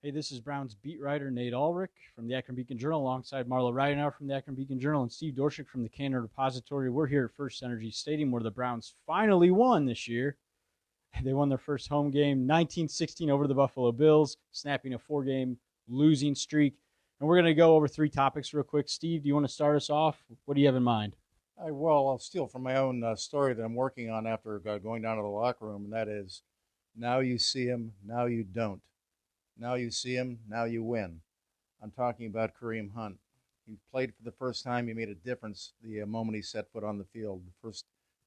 Hey, this is Browns beat writer Nate Ulrich from the Akron Beacon Journal alongside Marla Ridenour from the Akron Beacon Journal and Steve Doershuck from the Canton Repository. We're here at First Energy Stadium where the Browns finally won this year. They won their first home game 19-16 over the Buffalo Bills, snapping a 4-game losing streak. And we're going to go over 3 topics real quick. Steve, do you want to start us off? What do you have in mind? I'll steal from my own story that I'm working on after going down to the locker room, and that is, now you see him, now you don't. Now you see him, now you win. I'm talking about Kareem Hunt. He played for the first time. He made a difference the moment he set foot on the field. The first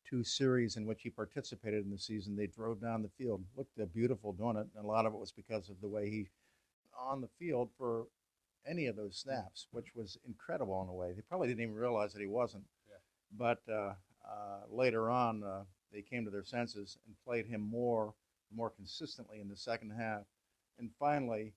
2 series in which he participated in the season, they drove down the field. Looked beautiful doing it, and a lot of it was because of the way he on the field for any of those snaps, which was incredible in a way. They probably didn't even realize that he wasn't. But later on, they came to their senses and played him more consistently in the second half. And finally,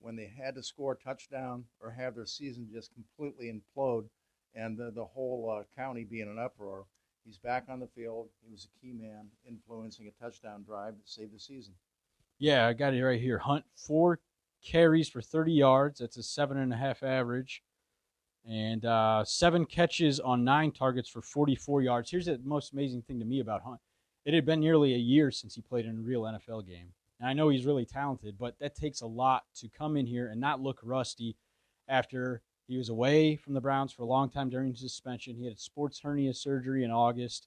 when they had to score a touchdown or have their season just completely implode and the whole county be in an uproar, he's back on the field. He was a key man influencing a touchdown drive that saved the season. Yeah, I got it right here. Hunt, 4 carries for 30 yards. That's a 7.5 average. And 7 catches on 9 targets for 44 yards. Here's the most amazing thing to me about Hunt. It had been nearly a year since he played in a real NFL game. And I know he's really talented, but that takes a lot to come in here and not look rusty after he was away from the Browns for a long time during his suspension. He had sports hernia surgery in August,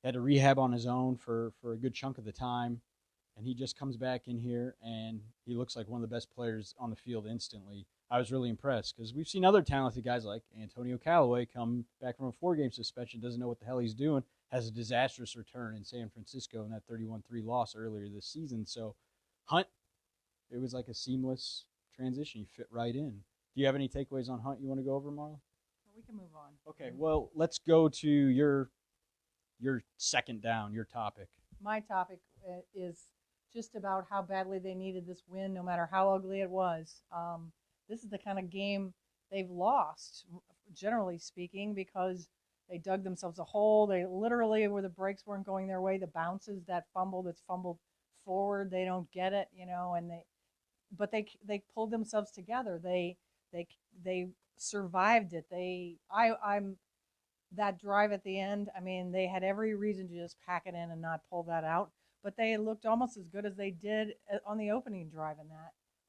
had to rehab on his own for a good chunk of the time. And he just comes back in here and he looks like one of the best players on the field instantly. I was really impressed because we've seen other talented guys like Antonio Callaway come back from a 4-game suspension, doesn't know what the hell he's doing, has a disastrous return in San Francisco in that 31-3 loss earlier this season. So Hunt, it was like a seamless transition. He fit right in. Do you have any takeaways on Hunt you want to go over, Marla? We can move on. Okay, well, let's go to your second down, your topic. My topic is just about how badly they needed this win, no matter how ugly it was. This is the kind of game they've lost, generally speaking, because they dug themselves a hole. They literally, where the breaks weren't going their way, the bounces, that fumble that's fumbled forward, they don't get it, and they pulled themselves together. They survived it. I'm that drive at the end. I mean, they had every reason to just pack it in and not pull that out, but they looked almost as good as they did on the opening drive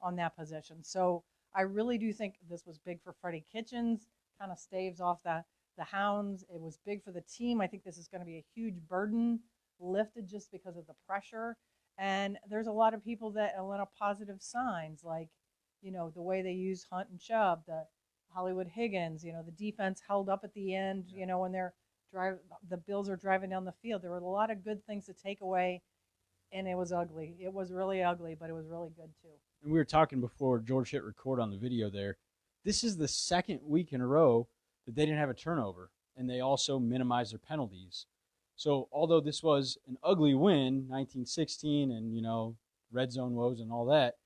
on that position. So I really do think this was big for Freddie Kitchens, kind of staves off the Hounds. It was big for the team. I think this is going to be a huge burden lifted just because of the pressure. And there's a lot of people that a lot of positive signs, like, the way they use Hunt and Chubb, the Hollywood Higgins, the defense held up at the end, when the Bills are driving down the field. There were a lot of good things to take away, and it was ugly. It was really ugly, but it was really good too. And we were talking before George hit record on the video there. This is the second week in a row that they didn't have a turnover, and they also minimized their penalties. So although this was an ugly win, 19-16, and, red zone woes and all that,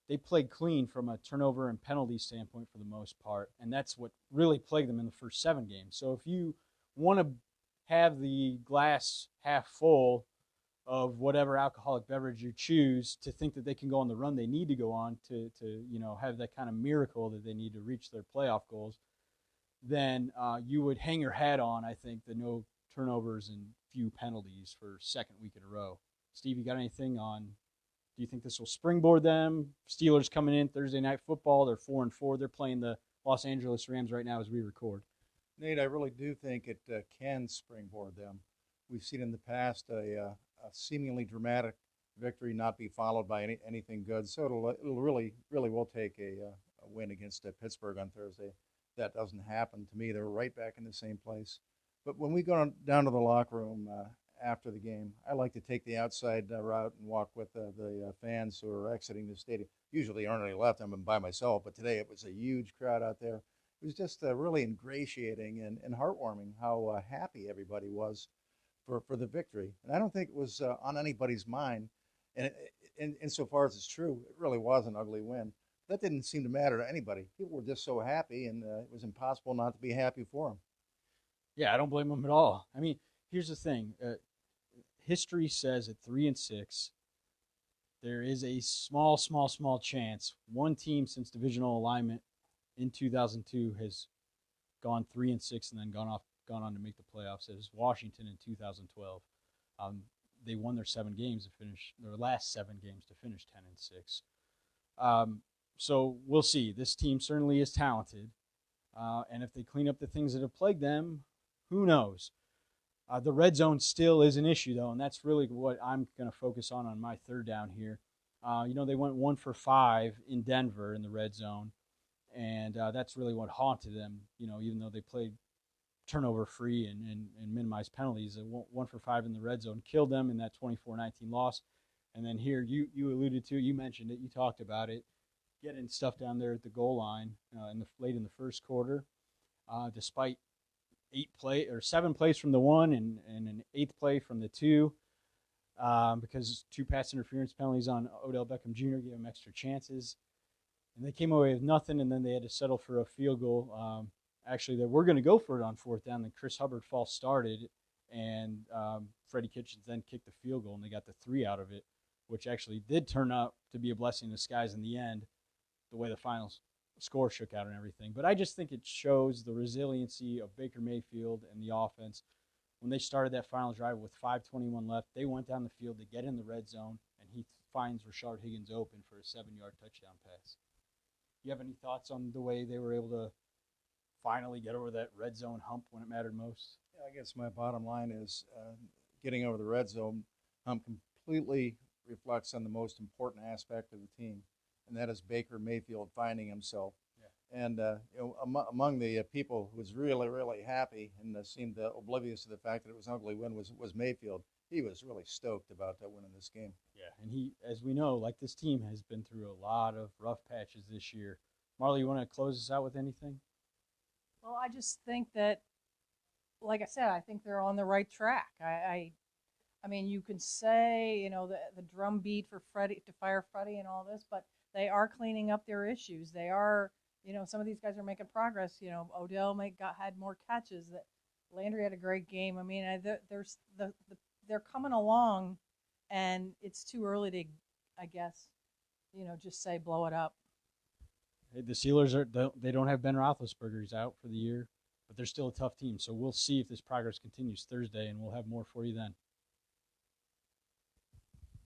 they played clean from a turnover and penalty standpoint for the most part, and that's what really plagued them in the first 7 games. So if you want to have the glass half full of whatever alcoholic beverage you choose to think that they can go on the run they need to go on to have that kind of miracle that they need to reach their playoff goals, then you would hang your hat on, I think, the no turnovers and few penalties for second week in a row. Steve, you got anything on, do you think this will springboard them? Steelers coming in Thursday Night Football, they're 4-4. They're playing the Los Angeles Rams right now as we record. Nate, I really do think it can springboard them. We've seen in the past a seemingly dramatic victory not be followed by anything good. So it'll really will take a win against Pittsburgh on Thursday. That doesn't happen to me. They're right back in the same place. But when we go down to the locker room after the game, I like to take the outside route and walk with the fans who are exiting the stadium. Usually aren't any left. I'm by myself, but today it was a huge crowd out there. It was just really ingratiating and heartwarming how happy everybody was for the victory. And I don't think it was on anybody's mind. And insofar as it's true, it really was an ugly win. That didn't seem to matter to anybody. People were just so happy, and it was impossible not to be happy for them. Yeah, I don't blame them at all. I mean, here's the thing. History says at 3-6, there is a small, small, small chance one team since divisional alignment in 2002 has gone 3-6 and then gone on to make the playoffs. It was Washington in 2012. They won their last 7 games to finish 10-6. So we'll see. This team certainly is talented, and if they clean up the things that have plagued them, who knows? The red zone still is an issue, though, and that's really what I'm going to focus on my third down here. They went 1 for 5 in Denver in the red zone, and that's really what haunted them. Even though they played turnover-free and minimized penalties, 1 for 5 in the red zone killed them in that 24-19 loss. And then here, you alluded to, you mentioned it, you talked about it, getting stuff down there at the goal line late in the first quarter, despite 7 plays from the 1 and an 8th play from the 2, because 2 pass interference penalties on Odell Beckham Jr. gave them extra chances. And they came away with nothing, and then they had to settle for a field goal. Actually, they were going to go for it on 4th down. Then Chris Hubbard false started, and Freddie Kitchens then kicked the field goal, and they got the 3 out of it, which actually did turn out to be a blessing in disguise in the end, the way the final score shook out and everything. But I just think it shows the resiliency of Baker Mayfield and the offense. When they started that final drive with 5:21 left, they went down the field to get in the red zone, and he finds Rashard Higgins open for a 7-yard touchdown pass. You have any thoughts on the way they were able to finally get over that red zone hump when it mattered most? Yeah, I guess my bottom line is getting over the red zone hump completely reflects on the most important aspect of the team, and that is Baker Mayfield finding himself. Yeah. And among the people who was really, really happy and seemed oblivious to the fact that it was an ugly win was Mayfield. He was really stoked about that win in this game. Yeah, and he, as we know, like this team has been through a lot of rough patches this year. Marla, you want to close us out with anything? Well, I just think that, like I said, I think they're on the right track. I mean, you can say, the drum beat for Freddie to fire Freddie and all this, but they are cleaning up their issues. They are, some of these guys are making progress. Odell had more catches. That Landry had a great game. I mean, they're coming along, and it's too early to, I guess, just say blow it up. The Steelers they don't have Ben Roethlisberger. He's out for the year, but they're still a tough team. So we'll see if this progress continues Thursday, and we'll have more for you then.